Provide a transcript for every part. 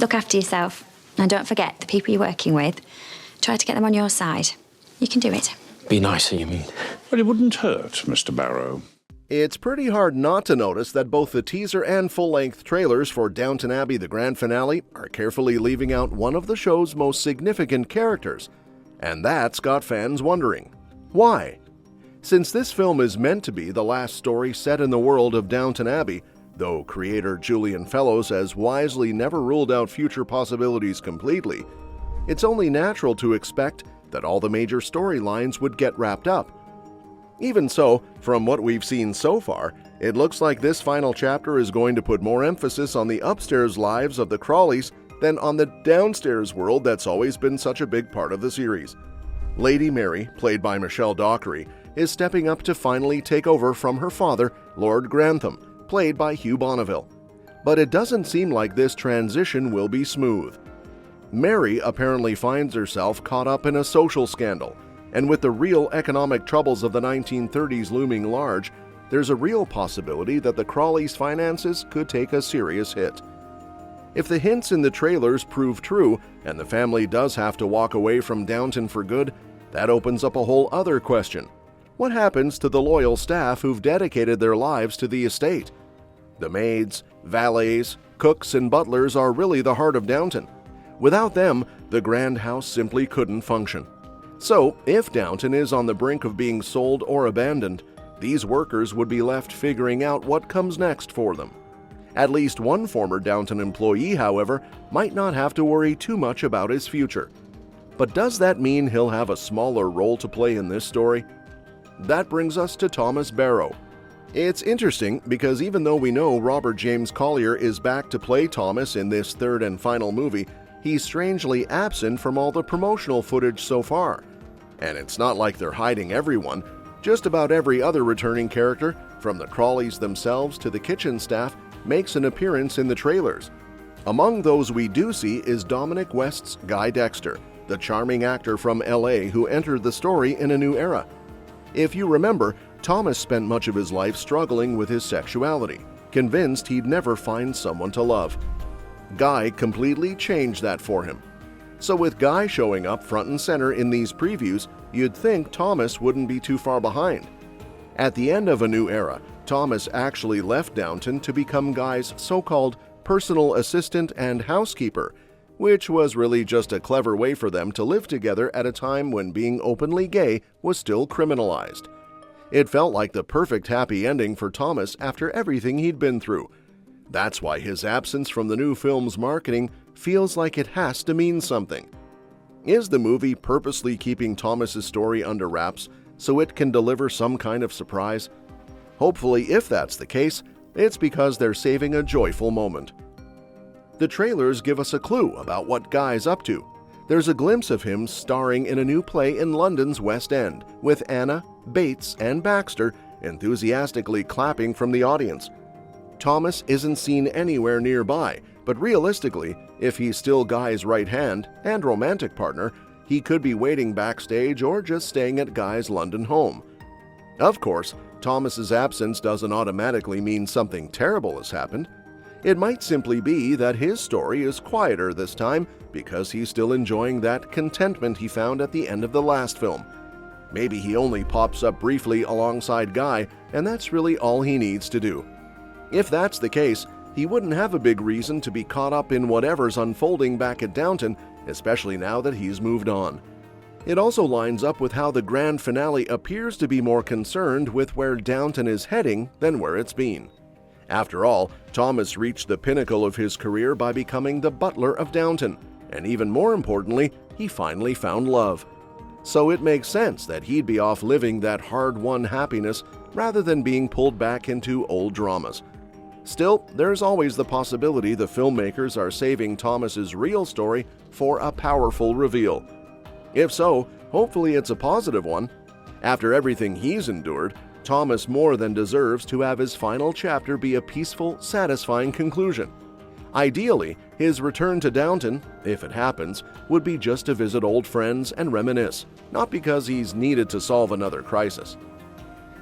Look after yourself. And don't forget the people you're working with. Try to get them on your side. You can do it. Be nicer, you mean? But it wouldn't hurt, Mr. Barrow. It's pretty hard not to notice that both the teaser and full-length trailers for Downton Abbey the grand finale are carefully leaving out one of the show's most significant characters. And that's got fans wondering. Why? Since this film is meant to be the last story set in the world of Downton Abbey, though creator Julian Fellowes has wisely never ruled out future possibilities completely, it's only natural to expect that all the major storylines would get wrapped up. Even so, from what we've seen so far, it looks like this final chapter is going to put more emphasis on the upstairs lives of the Crawleys than on the downstairs world that's always been such a big part of the series. Lady Mary, played by Michelle Dockery, is stepping up to finally take over from her father, Lord Grantham, played by Hugh Bonneville. But it doesn't seem like this transition will be smooth. Mary apparently finds herself caught up in a social scandal, and with the real economic troubles of the 1930s looming large, there's a real possibility that the Crawleys' finances could take a serious hit. If the hints in the trailers prove true, and the family does have to walk away from Downton for good, that opens up a whole other question. What happens to the loyal staff who've dedicated their lives to the estate? The maids, valets, cooks, and butlers are really the heart of Downton. Without them, the grand house simply couldn't function. So, if Downton is on the brink of being sold or abandoned, these workers would be left figuring out what comes next for them. At least one former Downton employee, however, might not have to worry too much about his future. But does that mean he'll have a smaller role to play in this story? That brings us to Thomas Barrow. It's interesting because even though we know Robert James Collier is back to play Thomas in this third and final movie, he's strangely absent from all the promotional footage so far. And it's not like they're hiding everyone. Just about every other returning character, from the Crawleys themselves to the kitchen staff, makes an appearance in the trailers. Among those we do see is Dominic West's Guy Dexter, the charming actor from LA who entered the story in a new era. If you remember, Thomas spent much of his life struggling with his sexuality, convinced he'd never find someone to love. Guy completely changed that for him. So with Guy showing up front and center in these previews, you'd think Thomas wouldn't be too far behind. At the end of A New Era, Thomas actually left Downton to become Guy's so-called personal assistant and housekeeper, which was really just a clever way for them to live together at a time when being openly gay was still criminalized. It felt like the perfect happy ending for Thomas after everything he'd been through. That's why his absence from the new film's marketing feels like it has to mean something. Is the movie purposely keeping Thomas's story under wraps so it can deliver some kind of surprise? Hopefully, if that's the case, it's because they're saving a joyful moment. The trailers give us a clue about what Guy's up to. There's a glimpse of him starring in a new play in London's West End, with Anna, Bates, and Baxter enthusiastically clapping from the audience. Thomas isn't seen anywhere nearby, but realistically, if he's still Guy's right hand and romantic partner, he could be waiting backstage or just staying at Guy's London home. Of course, Thomas's absence doesn't automatically mean something terrible has happened. It might simply be that his story is quieter this time because he's still enjoying that contentment he found at the end of the last film. Maybe he only pops up briefly alongside Guy, and that's really all he needs to do. If that's the case, he wouldn't have a big reason to be caught up in whatever's unfolding back at Downton, especially now that he's moved on. It also lines up with how the grand finale appears to be more concerned with where Downton is heading than where it's been. After all, Thomas reached the pinnacle of his career by becoming the butler of Downton, and even more importantly, he finally found love. So it makes sense that he'd be off living that hard-won happiness rather than being pulled back into old dramas. Still, there's always the possibility the filmmakers are saving Thomas's real story for a powerful reveal. If so, hopefully it's a positive one. After everything he's endured, Thomas more than deserves to have his final chapter be a peaceful, satisfying conclusion. Ideally, his return to Downton, if it happens, would be just to visit old friends and reminisce, not because he's needed to solve another crisis.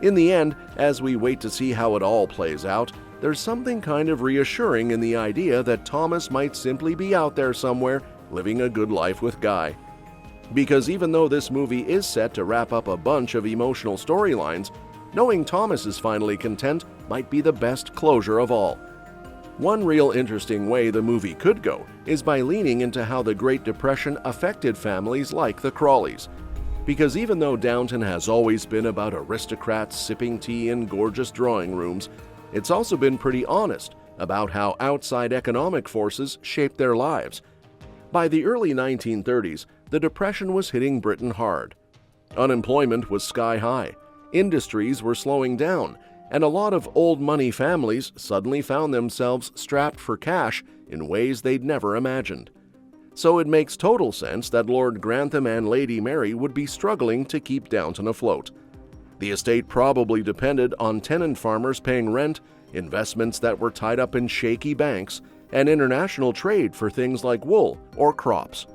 In the end, as we wait to see how it all plays out, there's something kind of reassuring in the idea that Thomas might simply be out there somewhere living a good life with Guy. Because even though this movie is set to wrap up a bunch of emotional storylines, knowing Thomas is finally content might be the best closure of all. One real interesting way the movie could go is by leaning into how the Great Depression affected families like the Crawleys. Because even though Downton has always been about aristocrats sipping tea in gorgeous drawing rooms, it's also been pretty honest about how outside economic forces shaped their lives. By the early 1930s, the Depression was hitting Britain hard. Unemployment was sky high, industries were slowing down, and a lot of old money families suddenly found themselves strapped for cash in ways they'd never imagined. So it makes total sense that Lord Grantham and Lady Mary would be struggling to keep Downton afloat. The estate probably depended on tenant farmers paying rent, investments that were tied up in shaky banks, and international trade for things like wool or crops.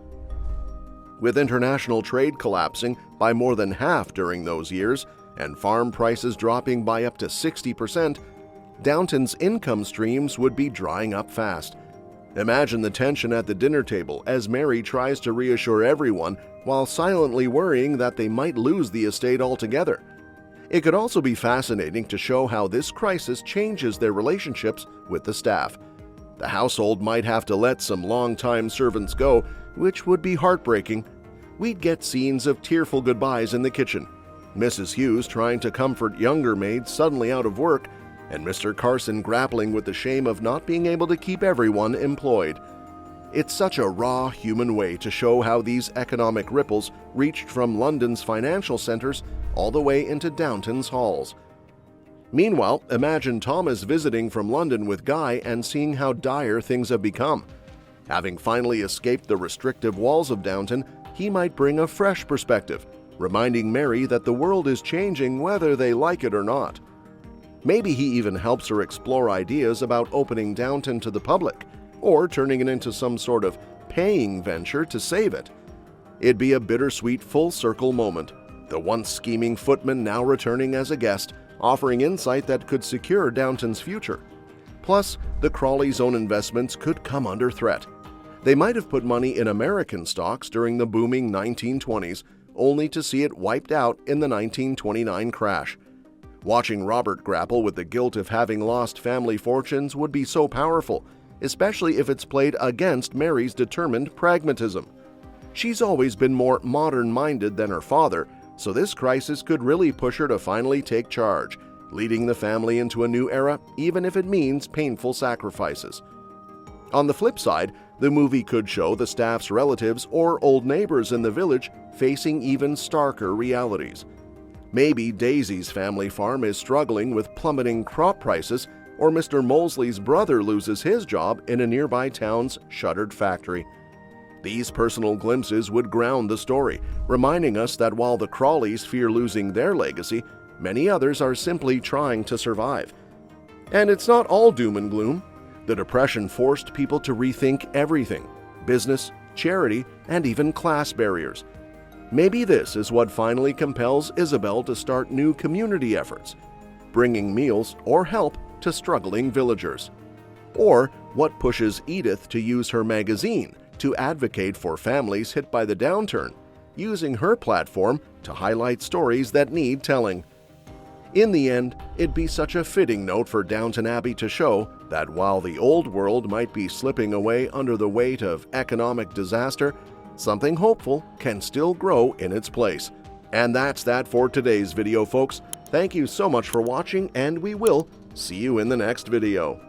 With international trade collapsing by more than half during those years, and farm prices dropping by up to 60%, Downton's income streams would be drying up fast. Imagine the tension at the dinner table as Mary tries to reassure everyone while silently worrying that they might lose the estate altogether. It could also be fascinating to show how this crisis changes their relationships with the staff. The household might have to let some long-time servants go, which would be heartbreaking. We'd get scenes of tearful goodbyes in the kitchen, Mrs. Hughes trying to comfort younger maids suddenly out of work, and Mr. Carson grappling with the shame of not being able to keep everyone employed. It's such a raw human way to show how these economic ripples reached from London's financial centers all the way into Downton's halls. Meanwhile, imagine Thomas visiting from London with Guy and seeing how dire things have become. Having finally escaped the restrictive walls of Downton, he might bring a fresh perspective, reminding Mary that the world is changing whether they like it or not. Maybe he even helps her explore ideas about opening Downton to the public, or turning it into some sort of paying venture to save it. It'd be a bittersweet full-circle moment, the once scheming footman now returning as a guest, offering insight that could secure Downton's future. Plus, the Crawleys' own investments could come under threat. They might have put money in American stocks during the booming 1920s, only to see it wiped out in the 1929 crash. Watching Robert grapple with the guilt of having lost family fortunes would be so powerful, especially if it's played against Mary's determined pragmatism. She's always been more modern-minded than her father, so this crisis could really push her to finally take charge, leading the family into a new era, even if it means painful sacrifices. On the flip side, the movie could show the staff's relatives or old neighbors in the village facing even starker realities. Maybe Daisy's family farm is struggling with plummeting crop prices, or Mr. Molesley's brother loses his job in a nearby town's shuttered factory. These personal glimpses would ground the story, reminding us that while the Crawleys fear losing their legacy, many others are simply trying to survive. And it's not all doom and gloom. The Depression forced people to rethink everything: business, charity, and even class barriers. Maybe this is what finally compels Isabel to start new community efforts, bringing meals or help to struggling villagers. Or what pushes Edith to use her magazine to advocate for families hit by the downturn, using her platform to highlight stories that need telling. In the end, it'd be such a fitting note for Downton Abbey to show that while the old world might be slipping away under the weight of economic disaster, something hopeful can still grow in its place. And that's that for today's video, folks. Thank you so much for watching, and we will see you in the next video.